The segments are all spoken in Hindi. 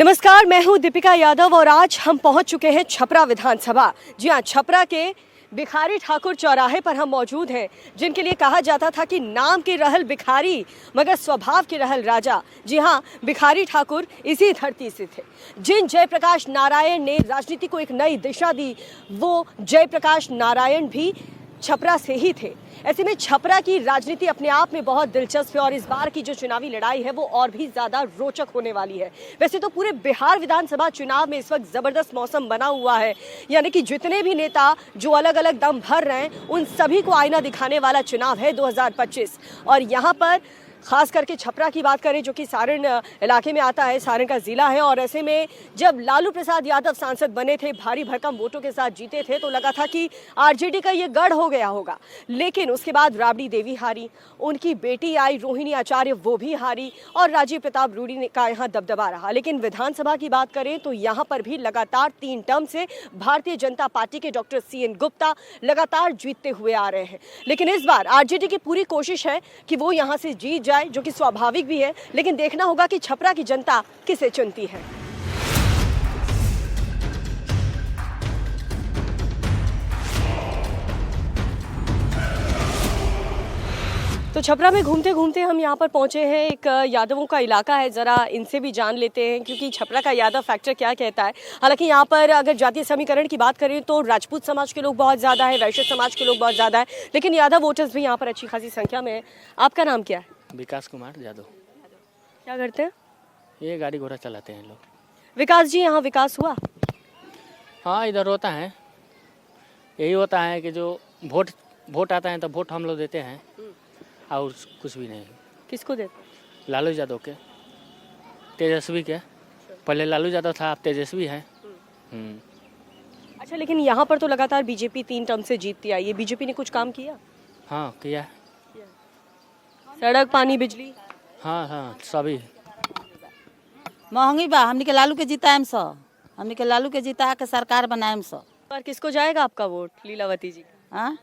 नमस्कार, मैं हूं दीपिका यादव और आज हम पहुंच चुके हैं छपरा विधानसभा। जी हां, छपरा के भिखारी ठाकुर चौराहे पर हम मौजूद हैं, जिनके लिए कहा जाता था कि नाम के रहल भिखारी मगर स्वभाव के रहल राजा। जी हां, भिखारी ठाकुर इसी धरती से थे। जिन जयप्रकाश नारायण ने राजनीति को एक नई दिशा दी, वो जयप्रकाश नारायण भी छपरा से ही थे। ऐसे में छपरा की राजनीति अपने आप में बहुत दिलचस्प है और इस बार की जो चुनावी लड़ाई है वो और भी ज्यादा रोचक होने वाली है। वैसे तो पूरे बिहार विधानसभा चुनाव में इस वक्त जबरदस्त मौसम बना हुआ है, यानी कि जितने भी नेता जो अलग अलग दम भर रहे हैं उन सभी को आईना दिखाने वाला चुनाव है 2025। और यहाँ पर खास करके छपरा की बात करें, जो कि सारण इलाके में आता है, सारण का जिला है। और ऐसे में जब लालू प्रसाद यादव सांसद बने थे, भारी भरकम वोटों के साथ जीते थे, तो लगा था कि आरजेडी का ये गढ़ हो गया होगा। लेकिन उसके बाद राबड़ी देवी हारी, उनकी बेटी आई रोहिणी आचार्य, वो भी हारी, और राजीव प्रताप रूडी का यहाँ दबदबा रहा। लेकिन विधानसभा की बात करें तो यहाँ पर भी लगातार 3 टर्म से भारतीय जनता पार्टी के डॉक्टर CN गुप्ता लगातार जीतते हुए आ रहे हैं। लेकिन इस बार आरजेडी की पूरी कोशिश है कि वो यहाँ से जीत जाए, जो कि स्वाभाविक भी है। लेकिन देखना होगा कि छपरा की जनता किसे चुनती है। तो छपरा में घूमते घूमते हम यहाँ पर पहुंचे हैं। एक यादवों का इलाका है, ज़रा इनसे भी जान लेते हैं क्योंकि छपरा का यादव फैक्टर क्या कहता है। हालांकि यहाँ पर अगर जातीय समीकरण की बात करें तो राजपूत समाज के लोग बहुत ज़्यादा है, वैश्य समाज के लोग बहुत ज़्यादा है, लेकिन यादव वोटर्स भी यहाँ पर अच्छी खासी संख्या में है। आपका नाम क्या है? विकास कुमार यादव। क्या करते हैं? ये गाड़ी घोड़ा चलाते हैं लोग। विकास जी, यहाँ विकास हुआ? हाँ, इधर होता है, यही होता है कि जो वोट आता है तो वोट हम लोग देते हैं और कुछ भी नहीं। किसको देते? लालू यादव के, तेजस्वी के। पहले लालू यादव था, अब तेजस्वी है। अच्छा, लेकिन यहाँ पर तो लगातार बीजेपी 3 टर्म से जीतती आई है। बीजेपी ने कुछ काम किया? हाँ, किया। सड़क, पानी, बिजली? हाँ, सभी। महंगी बा। हमनी के लालू के जिताएम स, हमनी के लालू के जिता के सरकार बनाएम स। पर किसको जाएगा आपका वोट? लीलावती जी? हाँ,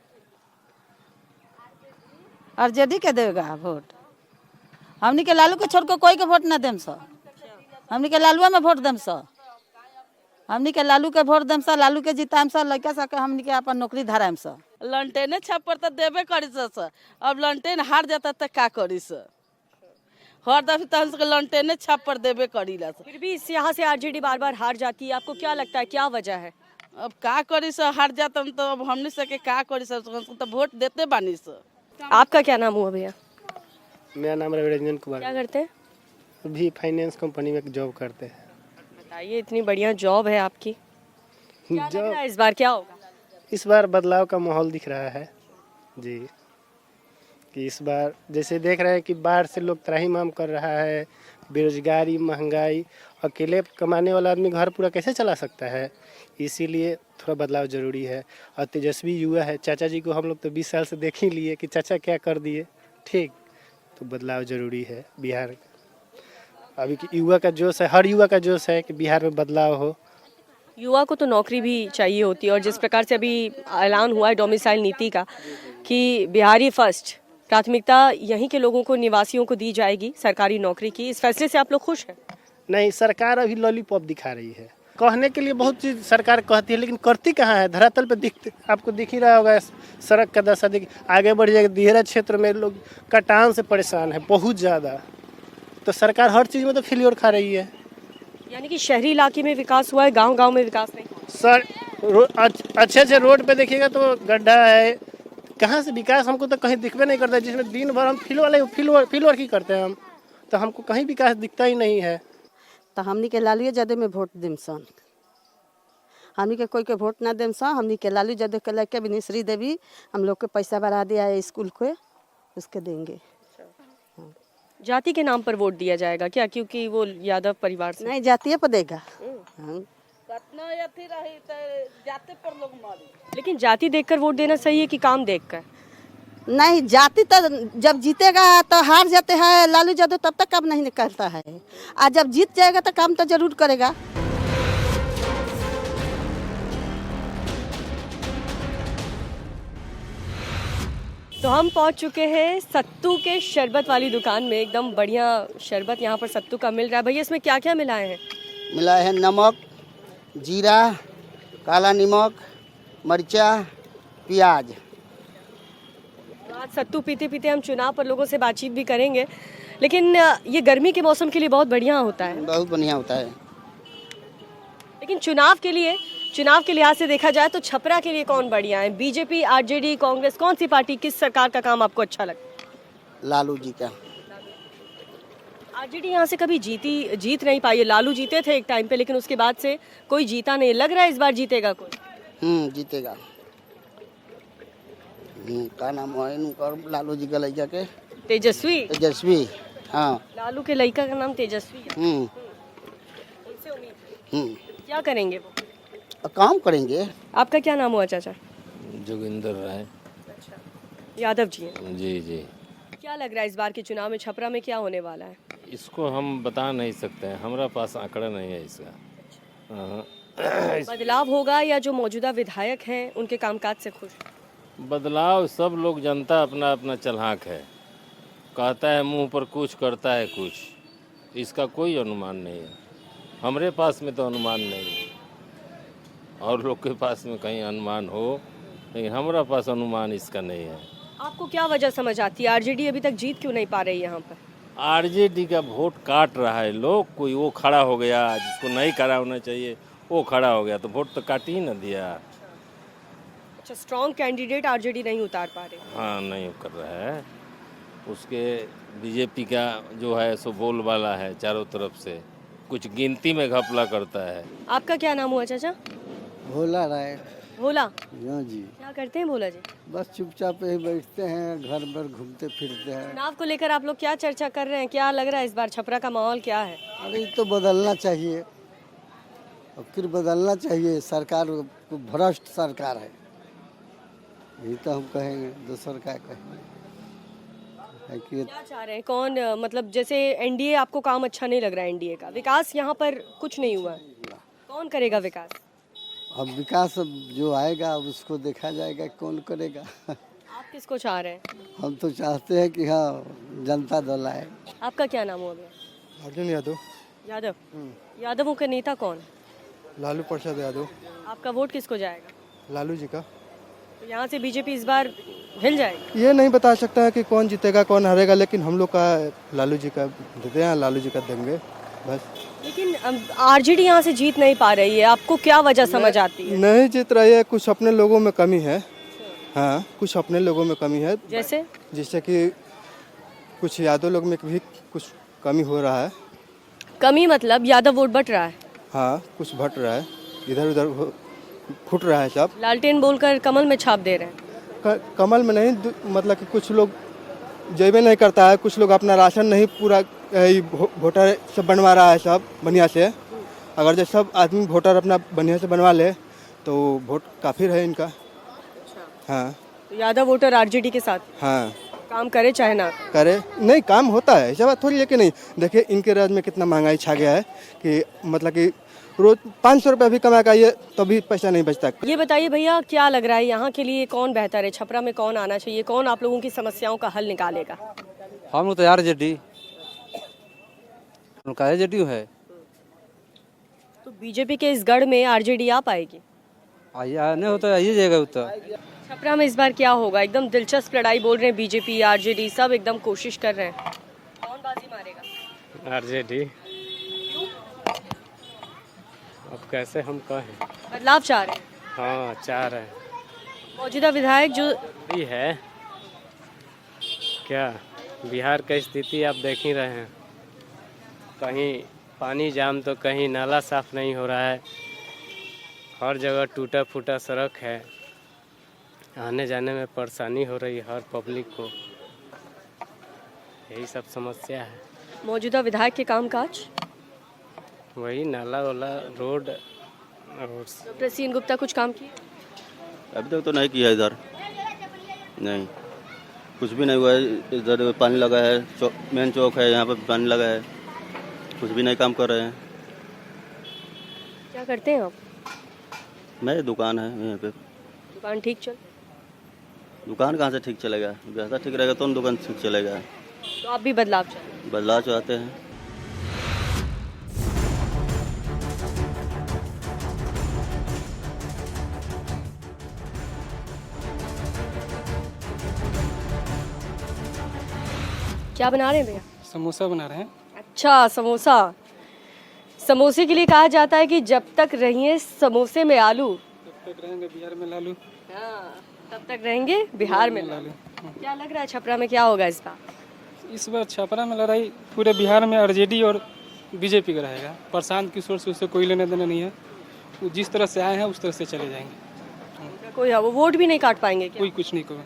आरजेडी के देगा वोट। हमनी के लालू के छोड़ के कोई के वोट ना देम स। हमनी के लालुआ में वोट देम स। हमनी के लालू के वोट देम स, लालू के जिताएम स, लड़का सा के हमनी के अपन नौकरी धराएम स। लंटेने छापर तो देबे करी स। अब लंटेन हार जाता तो का करी स? हर दफे तो लंटेने छापर देबे करी ला। फिर भी इस यहाँ से आरजेडी बार बार हार जाती है, आपको क्या लगता है क्या वजह है? अब का करी स? हार जाता तो अब हमने से के का करी स? तो वोट देते बानी स। आपका क्या नाम हुआ भैया? मेरा नाम रविरंजन कुमार। क्या करते हैं? अभी फाइनेंस कंपनी में जॉब करते हैं। बताइए, इतनी बढ़िया जॉब है आपकी, क्या लग रहा है इस बार क्या होगा? इस बार बदलाव का माहौल दिख रहा है जी, कि इस बार जैसे देख रहे हैं कि बाहर से लोग त्राहिमाम कर रहा है, बेरोजगारी, महंगाई, अकेले कमाने वाला आदमी घर पूरा कैसे चला सकता है, इसीलिए थोड़ा बदलाव ज़रूरी है। और तेजस्वी युवा है, चाचा जी को हम लोग तो 20 साल से देख ही लिए कि चाचा क्या कर दिए, ठीक, तो बदलाव ज़रूरी है बिहार का। अभी की युवा का जोश है, हर युवा का जोश है कि बिहार में बदलाव हो। युवा को तो नौकरी भी चाहिए होती है, और जिस प्रकार से अभी ऐलान हुआ है डोमिसाइल नीति का कि बिहारी फर्स्ट, प्राथमिकता यहीं के लोगों को, निवासियों को दी जाएगी सरकारी नौकरी की, इस फैसले से आप लोग खुश हैं? नहीं, सरकार अभी लॉलीपॉप दिखा रही है। कहने के लिए बहुत चीज़ सरकार कहती है, लेकिन करती कहाँ है? धरातल पे आपको दिख ही रहा होगा, सड़क का दशा दिख। आगे बढ़ जाएगा, दिहरा क्षेत्र में लोग कटान से परेशान है बहुत ज़्यादा, तो सरकार हर चीज़ में तो फेलियर खा रही है। यानी कि शहरी इलाके में विकास हुआ है, गांव-गांव में विकास नहीं? सर, अच्छे रोड पे देखिएगा तो गड्ढा है, कहाँ से विकास हमको तो कहीं दिखबे नहीं करता। जिसमें दिन भर हम फील्ड वर्क ही करते हैं हम, तो हमको कहीं विकास दिखता ही नहीं है। तो हमनी के लालू यादव में वोट देम सन। हमनी के कोई के वोट ना देम सन। हमनी के लालू यादव के लड़के विनीश्री देवी हम लोग के पैसा बढ़ा दिया है स्कूल को, उसके देंगे। जाति के नाम पर वोट दिया जाएगा क्या, क्योंकि वो यादव परिवार से? नहीं, जातीय पर देगा। जाते पर लोग मारी। लेकिन जाति देखकर वोट देना सही है कि काम देखकर? नहीं, जाति तो जब जीतेगा तो हार जाते हैं लालू यादव, तब तक काम नहीं करता है, और जब जीत जाएगा तो काम तो जरूर करेगा। तो हम पहुंच चुके हैं सत्तू के शरबत वाली दुकान में। एकदम बढ़िया शरबत यहाँ पर सत्तू का मिल रहा है। भैया, इसमें क्या क्या मिलाए हैं? मिला है नमक, जीरा, काला नमक, मिर्चा, प्याज। आज सत्तू पीते पीते हम चुनाव पर लोगों से बातचीत भी करेंगे, लेकिन ये गर्मी के मौसम के लिए बहुत बढ़िया होता है। बहुत बढ़िया होता है। लेकिन चुनाव के लिहाज से देखा जाए तो छपरा के लिए कौन बढ़िया है? बीजेपी, आरजेडी, कांग्रेस, कौन सी पार्टी, किस सरकार का काम आपको अच्छा लगता है? लालू जी का। आरजेडी यहाँ से कभी जीत नहीं पाई है। लालू जीते थे एक टाइम पे, लेकिन उसके बाद से कोई जीता नहीं। लग रहा है इस बार जीतेगा कोई? जीतेगा। का नाम है इनका, लालू जी का लड़का के? तेजस्वी। हाँ, लालू के लड़का का नाम तेजस्वी है। उनसे उम्मीद है। क्या करेंगे वो? काम करेंगे। आपका क्या नाम हुआ चाचा? जोगिंदर राय। यादव जी हैं। जी जी। क्या लग रहा है इस बार के चुनाव में छपरा में क्या होने वाला है? इसको हम बता नहीं सकते हैं, हमारा पास आंकड़ा नहीं है इसका। हाँ। बदलाव होगा या जो मौजूदा विधायक हैं उनके कामकाज से खुश? बदलाव, सब लोग, जनता अपना अपना चलाक है, कहता है मुंह पर कुछ, करता है कुछ, इसका कोई अनुमान नहीं है। हमारे पास में तो अनुमान नहीं है, और लोग के पास में कहीं अनुमान हो, लेकिन हमारा पास अनुमान इसका नहीं है। आपको क्या वजह समझ आती है आरजेडी अभी तक जीत क्यों नहीं पा रही यहाँ पर? आरजेडी का वोट काट रहा है लोग। कोई वो खड़ा हो गया जिसको नहीं खड़ा होना चाहिए, वो खड़ा हो गया तो वोट तो काट ही न दिया। अच्छा, स्ट्रॉन्ग कैंडिडेट आरजेडी नहीं उतार पा रही। हाँ, नहीं कर रहा है। उसके बीजेपी का जो है सो बोल वाला है चारों तरफ से, कुछ गिनती में घपला करता है। आपका क्या नाम हुआ चाचा? भोला राय। भोला? हाँ जी। क्या करते हैं भोला जी? बस चुपचाप ही बैठते हैं, घर भर घूमते फिरते हैं। चुनाव को लेकर आप लोग क्या चर्चा कर रहे हैं? क्या लग रहा है इस बार छपरा का माहौल क्या है? अरे तो बदलना चाहिए, अब फिर बदलना चाहिए। सरकार भ्रष्ट सरकार है, यही तो हम कहेंगे, दूसर क्या कहेंगे। है कि क्या चाह रहे हैं? कौन, मतलब जैसे एनडीए आपको काम अच्छा नहीं लग रहा है? एनडीए का विकास यहाँ पर कुछ नहीं हुआ है, कौन करेगा विकास? अब विकास जो आएगा अब उसको देखा जाएगा कौन करेगा। आप किसको चाह रहे हैं? हम तो चाहते हैं कि हाँ, जनता दल आए। आपका क्या नाम हुआ भैया? अर्जुन यादव। यादव? यादवों का नेता कौन? लालू प्रसाद यादव। आपका वोट किसको जाएगा? लालू जी का। तो यहाँ से बीजेपी इस बार हिल जाएगी? ये नहीं बता सकता है कि कौन जीतेगा कौन हारेगा, लेकिन हम लोग का लालू जी का देते हैं, लालू जी का देंगे बस। लेकिन आरजेडी यहाँ से जीत नहीं पा रही है, आपको क्या वजह समझ आती है? नहीं जीत रही है, कुछ अपने लोगों में कमी है। हाँ, कुछ अपने लोगों में कमी है, जैसे कि कुछ यादव लोग में भी कुछ कमी हो रहा है। कमी मतलब यादव वोट बट रहा है? हाँ, कुछ बट रहा है, इधर उधर फुट रहा है सब। लालटेन बोलकर कमल में छाप दे रहे हैं। कमल में नहीं, मतलब कि कुछ लोग जेबे नहीं करता है, कुछ लोग अपना राशन नहीं पूरा वोटर सब बनवा रहा है सब बढ़िया से। अगर जो सब आदमी वोटर अपना बढ़िया से बनवा ले तो वोट काफ़ी है इनका। हाँ, तो यादव वोटर आरजेडी के साथ हाँ, काम करे चाहे ना करे। नहीं, काम होता है, ऐसा बात थोड़ी। लेकिन नहीं, देखिए इनके राज्य में कितना महंगाई छा गया है कि मतलब कि रोज 500 रुपये भी कमा ये तभी पैसा नहीं बचता। ये बताइए भैया, क्या लग रहा है यहाँ के लिए कौन बेहतर है? छपरा में कौन आना चाहिए? कौन आप लोगों की समस्याओं का हल निकालेगा? हम लोग तो यार जेडी उनका जेडी है। तो बीजेपी के इस गढ़ में आरजेडी आ पाएगी? आइए नहीं होता, आइए जाएगा तो। छपरा में इस बार क्या होगा? एकदम दिलचस्प लड़ाई बोल रहे हैं, बीजेपी आरजेडी सब एकदम कोशिश कर रहे हैं। कौन बाजी मारेगा? आरजेडी। अब कैसे हम कहें? बदलाव चाह रहे हैं? हाँ, चाह रहे हैं। मौजूदा विधायक जो भी है क्या, बिहार की स्थिति आप देख ही रहे हैं, कहीं पानी जाम तो कहीं नाला साफ नहीं हो रहा है, हर जगह टूटा फूटा सड़क है, आने जाने में परेशानी हो रही है हर पब्लिक को, यही सब समस्या है। मौजूदा विधायक के कामकाज वही नाला वाला रोड और डॉक्टर सीन गुप्ता कुछ काम किए? अभी तक तो नहीं किया, इधर नहीं, कुछ भी नहीं हुआ है। इधर पानी लगा है, मेन चौक है, यहाँ पे पानी लगा है, कुछ भी नहीं काम कर रहे हैं। क्या करते हैं आप? मेरी दुकान है यहाँ पे। दुकान ठीक चल? दुकान कहाँ से ठीक चलेगा? व्यवस्था ठीक रहेगा तो न दुकान ठीक चलेगा। तो आप भी बदलाव चाहते हैं? बदलाव चाहते हैं। क्या बना रहे हैं भैया? समोसा बना रहे हैं। अच्छा, समोसा। समोसे के लिए कहा जाता है कि जब तक रहिए समोसे में आलू, तब तक रहेंगे बिहार में लालू। हाँ, तब तक रहेंगे बिहार में लालू। क्या लग रहा है छपरा में क्या होगा इस बार? इस बार छपरा में लड़ाई पूरे बिहार में आरजेडी और बीजेपी का रहेगा। प्रशांत किशोर से उससे कोई लेना देना नहीं है। वो जिस तरह से आए हैं उस तरह से चले जाएंगे। कोई वो वोट भी नहीं काट पाएंगे क्या? कोई कुछ नहीं करेगा।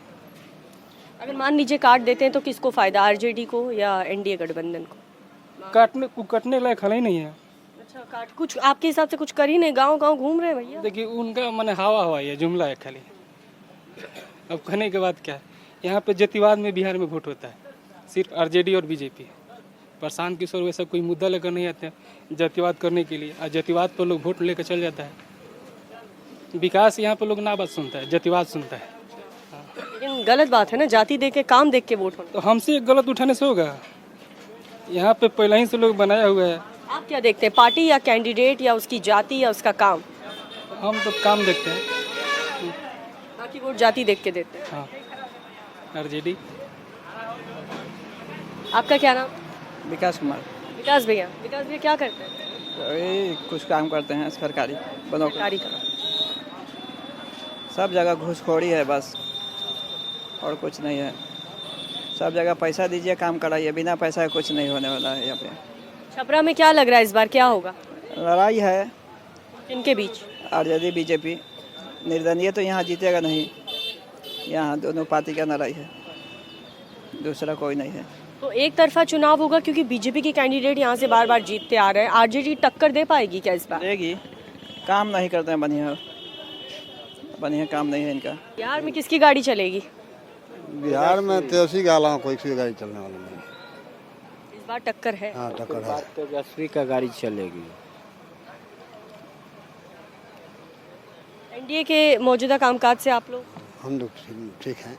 अगर मान लीजिए काट देते हैं तो किसको फायदा, आरजेडी को या एनडीए गठबंधन को? कटने लायक हल ही नहीं है। अच्छा, काट कुछ आपके हिसाब से कुछ कर ही नहीं, गांव गांव घूम रहे हैं भैया। देखिए उनका मैंने हवा हवाई है, जुमला है खाली। अब कहने के बाद क्या है, यहाँ पे जातिवाद में बिहार में वोट होता है, सिर्फ आरजेडी और बीजेपी। प्रशांत किशोर वैसा कोई मुद्दा लेकर नहीं आते हैं जातिवाद करने के लिए, और जातिवाद पर लोग वोट लेकर चल जाता है। विकास यहाँ पे लोग ना बात सुनता है, जातिवाद सुनता है। लेकिन गलत बात है ना, जाति देख के काम देख के वोट होना। तो हमसे एक गलत उठाने से होगा? यहाँ पे पहले ही से लोग बनाया हुआ है। आप क्या देखते हैं, पार्टी या कैंडिडेट या उसकी जाति या उसका काम? हम तो काम देखते हैं। बाकी वोट जाति देख के देते हैं। हाँ, आरजेडी। आपका क्या नाम? विकास कुमार। विकास भैया क्या करते हैं? वही कुछ काम करते हैं सरकारी सरकारी काम। सब जगह घूसखोरी है बस, और कुछ नहीं है। सब जगह पैसा दीजिए काम कराइए, बिना पैसा कुछ नहीं होने वाला है यहाँ पे। छपरा में क्या लग रहा है इस बार क्या होगा? लड़ाई है इनके बीच। RJD BJP. निर्दलीय तो यहाँ जीतेगा नहीं, यहाँ दोनों पार्टी का लड़ाई है, दूसरा कोई नहीं है। तो एक तरफा चुनाव होगा क्योंकि बीजेपी के कैंडिडेट यहाँ से बार बार जीतते आ रहे हैं। आरजेडी टक्कर दे पाएगी क्या इस बार? देगी, काम नहीं करते हैं, बढ़िया काम नहीं है इनका। बिहार में किसकी गाड़ी चलेगी? बिहार में तेजस्वी के अलावा कोई सी गाड़ी चलने वाली नहीं। इस बार टक्कर है। हाँ, टक्कर है। तेजस्वी का गाड़ी चलेगी। एनडीए के मौजूदा कामकाज से आप लोग? हम लोग ठीक हैं।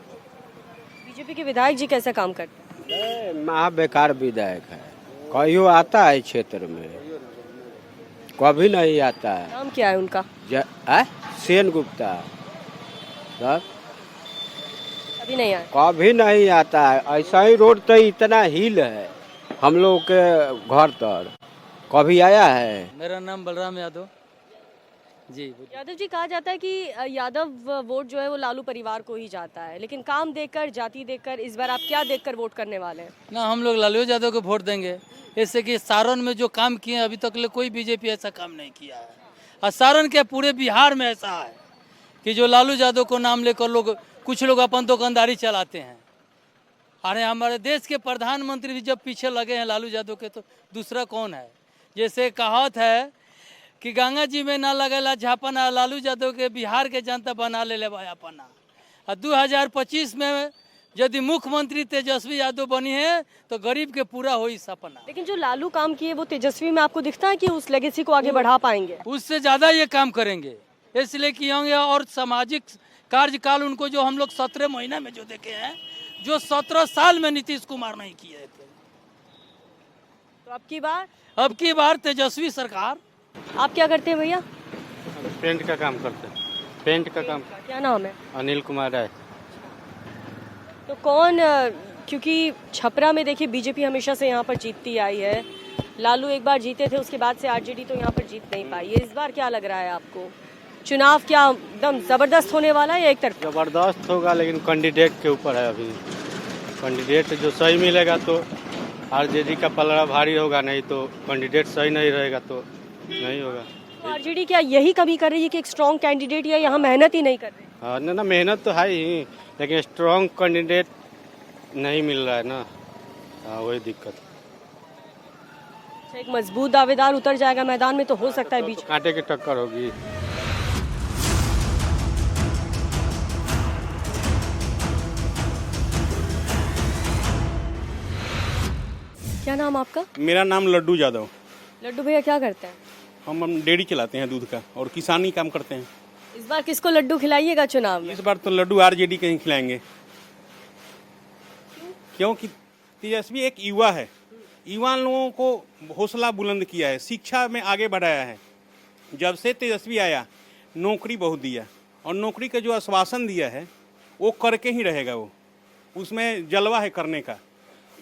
बीजेपी के विधायक जी कैसा काम करते हैं? महा बेकार विधायक है, कहियो आता है क्षेत्र में, कभी नहीं आता है। नाम क्या है उनका? सेन गुप्ता। सब अभी नहीं आया। कभी नहीं आता है। ऐसा ही रोड तो इतना हिल है हम लोग के घर तर, कभी आया है? मेरा नाम बलराम यादव जी। यादव जी, कहा जाता है कि यादव वोट जो है वो लालू परिवार को ही जाता है, लेकिन काम देखकर, जाति देखकर इस बार आप क्या देखकर वोट करने वाले हैं? ना, हम लोग लालू यादव को वोट देंगे, इससे कि सारण में जो काम किए अभी तक ले कोई बीजेपी ऐसा काम नहीं किया है। और सारण के पूरे बिहार में ऐसा है कि जो लालू यादव को नाम लेकर लोग, कुछ लोग अपन दुकानदारी चलाते हैं। अरे हमारे देश के प्रधानमंत्री भी जब पीछे लगे हैं लालू यादव के, तो दूसरा कौन है? जैसे कहावत है कि गंगा जी में ना लगेला झापना, लालू यादव के बिहार के जनता बना ले अपना। और 2025 में यदि मुख्यमंत्री तेजस्वी यादव बनी है तो गरीब के पूरा हो सपना। लेकिन जो लालू काम किए वो तेजस्वी में आपको दिखता है कि उस लेगेसी को आगे बढ़ा पाएंगे? उससे ज़्यादा ये काम करेंगे, इसलिए कि होंगे। और सामाजिक कार्यकाल उनको जो हम लोग 17 महीना में जो देखे हैं, जो 17 साल में नीतीश कुमार नहीं किए थे। तो अब की बार तेजस्वी सरकार। आप क्या करते हैं भैया? पेंट का काम करते हैं। पेंट का काम। क्या नाम है? अनिल कुमार राय। तो कौन, क्योंकि छपरा में देखिए बीजेपी हमेशा से यहाँ पर जीतती आई है, लालू एक बार जीते थे, उसके बाद से आरजेडी तो यहाँ पर जीत नहीं पाई है। इस बार क्या लग रहा है आपको? चुनाव क्या एकदम जबरदस्त होने वाला है या एक तरफ? जबरदस्त होगा, लेकिन कैंडिडेट के ऊपर है। अभी कैंडिडेट जो सही मिलेगा तो आरजेडी का पलड़ा भारी होगा, नहीं तो कैंडिडेट सही नहीं रहेगा तो नहीं होगा। तो आरजेडी क्या यही कमी कर रही है कि एक स्ट्रॉन्ग कैंडिडेट, या यहाँ मेहनत ही नहीं कर रही? हाँ ना, मेहनत तो है ही, लेकिन स्ट्रॉन्ग कैंडिडेट नहीं मिल रहा है ना। हाँ, वही दिक्कत। एक मजबूत दावेदार उतर जाएगा मैदान में तो हो सकता है बीच कांटे की टक्कर होगी। क्या नाम आपका? मेरा नाम लड्डू यादव। लड्डू भैया क्या करते हैं? हम डेयरी चलाते हैं दूध का, और किसानी काम करते हैं। इस बार किसको लड्डू खिलाइएगा चुनाव में? इस बार तो लड्डू आरजेडी के ही खिलाएंगे, क्योंकि तेजस्वी एक युवा है, युवा लोगों को हौसला बुलंद किया है, शिक्षा में आगे बढ़ाया है। जब से तेजस्वी आया नौकरी बहुत दिया, और नौकरी का जो आश्वासन दिया है वो करके ही रहेगा। वो उसमें जलवा है करने का,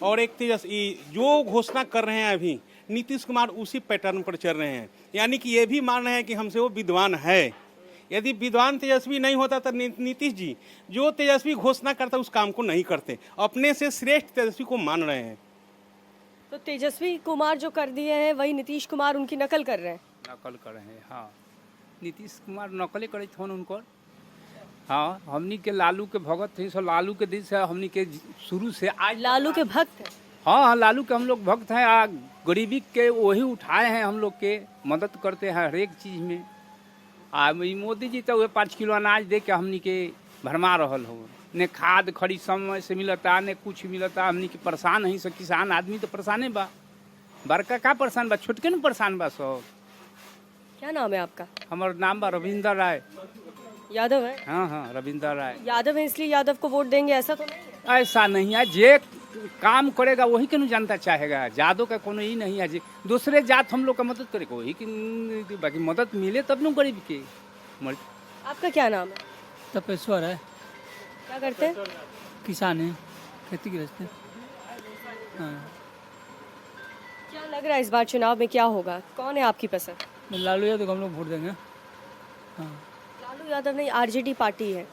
और एक तेजस्वी जो घोषणा कर रहे हैं अभी नीतीश कुमार उसी पैटर्न पर चल रहे हैं, यानी कि ये भी मान रहे हैं कि हमसे वो विद्वान है। यदि विद्वान तेजस्वी नहीं होता तो नीतीश जी जो तेजस्वी घोषणा करता उस काम को नहीं करते, अपने से श्रेष्ठ तेजस्वी को मान रहे हैं। तो तेजस्वी कुमार जो कर दिए हैं वही नीतीश कुमार उनकी नकल कर रहे हैं। नकल कर रहे हैं, हाँ। नीतीश कुमार नकले करे थे उनको। हाँ, हमनी के लालू के भगत थे, सो लालू के दिन से हमनी के शुरू से आज लालू के भक्त हैं। हाँ, लालू के हम लोग भक्त हैं। गरीबी के वही उठाए हैं, हम लोग के मदद करते हैं हर एक चीज़ में। मोदी जी तो 5 किलो अनाज दे के हमनी के भरमा रहल हो, ने खाद खड़ी समय से मिलता, ने कुछ मिलता। हमनी के परेशान है, सब किसान आदमी तो परेशान बा। बड़का का परेशान बा, छोटके न परेशान बा सब। क्या नाम है आपका? हमारा नाम बा रविंदर राय यादव है। हाँ हाँ, रविंदर राय यादव है इसलिए यादव को वोट देंगे, ऐसा तो नहीं है? ऐसा नहीं है, जे काम करेगा वही के जनता चाहेगा। जादव का कोनो ही नहीं है जी दूसरे जात हम लोग का मदद करेगा वही की, बाकी मदद मिले तब न गरीब के। आपका क्या नाम है? तपेश्वर है। क्या करते हैं? किसान है, खेती गृहस्थ। हाँ। क्या लग रहा है इस बार चुनाव में क्या होगा, कौन है आपकी पसंद? लालू यादव को हम लोग वोट देंगे। हाँ। लालू यादव नहीं, आरजेडी पार्टी है।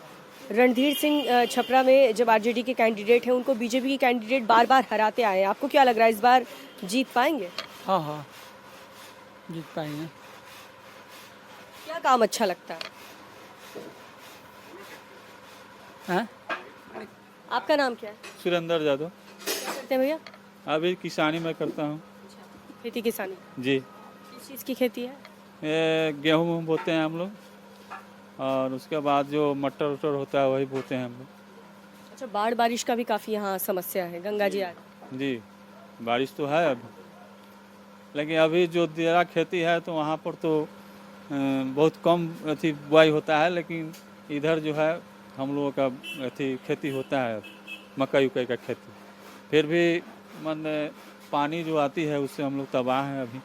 रणधीर सिंह छपरा में जब आरजेडी के कैंडिडेट हैं उनको बीजेपी के कैंडिडेट बार बार हराते आए हैं। आपको क्या लग रहा है इस बार जीत पाएंगे? हाँ हाँ, जीत पाएंगे। क्या काम अच्छा लगता है? हाँ? आपका नाम क्या है? सुरेंद्र यादव। क्या करते हैं भैया? अभी किसानी में करता हूँ। खेती किसानी जी। किस चीज़ की खेती है? ये गेहूँ बोते हैं हम लोग, और उसके बाद जो मटर वटर होता है वही बोते हैं हम लोग। अच्छा, बाढ़ बारिश का भी काफ़ी यहाँ समस्या है, गंगा जी आ जी, बारिश तो है अभी, लेकिन अभी जो देरा खेती है तो वहाँ पर तो बहुत कम अथी बुआई होता है, लेकिन इधर जो है हम लोगों का अथी खेती होता है, मकई उकई का खेती। फिर भी मन पानी जो आती है उससे हम लोग तबाह हैं अभी।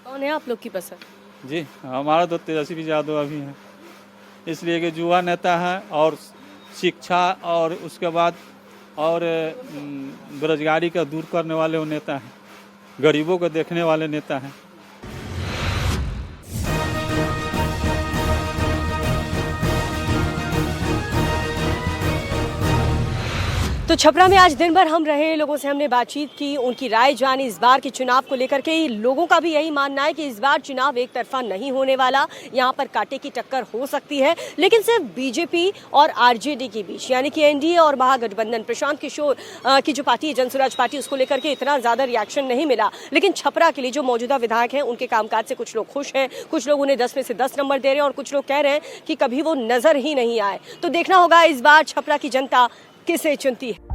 कौन है आप लोग की पसंद? जी, हमारा तो तेजस्वी यादव अभी है, इसलिए कि युवा नेता है और शिक्षा और उसके बाद और बेरोजगारी का दूर करने वाले वो नेता हैं, गरीबों को देखने वाले नेता हैं। तो छपरा में आज दिन भर हम रहे, लोगों से हमने बातचीत की, उनकी राय जानी इस बार के चुनाव को लेकर के। लोगों का भी यही मानना है कि इस बार चुनाव एक तरफा नहीं होने वाला, यहाँ पर कांटे की टक्कर हो सकती है, लेकिन सिर्फ बीजेपी और आरजेडी के बीच, यानी कि एनडीए और महागठबंधन। प्रशांत किशोर की जो पार्टी है जनसुराज पार्टी, उसको लेकर के इतना ज़्यादा रिएक्शन नहीं मिला, लेकिन छपरा के लिए जो मौजूदा विधायक हैं उनके कामकाज से कुछ लोग खुश हैं, कुछ लोग उन्हें 10 में से 10 नंबर दे रहे हैं और कुछ लोग कह रहे हैं कि कभी वो नजर ही नहीं आए। तो देखना होगा इस बार छपरा की जनता किसे चुनती है।